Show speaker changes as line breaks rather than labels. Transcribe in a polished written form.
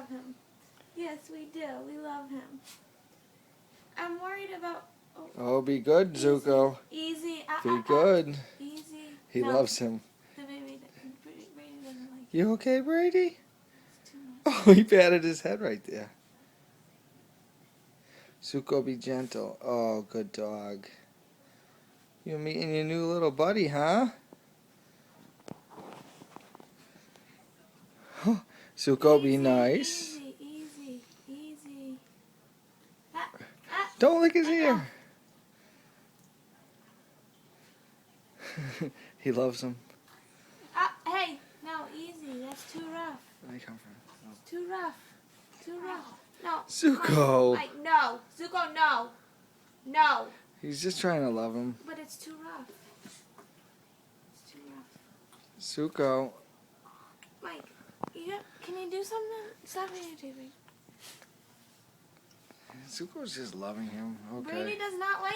love him. Yes, we do. We love him. I'm worried about...
Oh, be good, Zuko.
Easy.
Be good.
Easy.
He loves him.
The baby doesn't like
You okay, Brady?
It's too much.
Oh, he patted his head right there. Zuko, be gentle. Oh, good dog. You're meeting your new little buddy, huh? Zuko, be nice.
Easy.
Don't lick his ear. He loves him.
Hey, no, easy. That's too rough.
Where they come from? Oh.
Too rough. Too rough. No.
Zuko.
Mike, no. Zuko, no. No.
He's just trying to love him.
But it's too rough. It's too rough.
Zuko.
Mike, can you do something? Stop videotaping.
Zuko's just loving him. Okay.
Brady does not like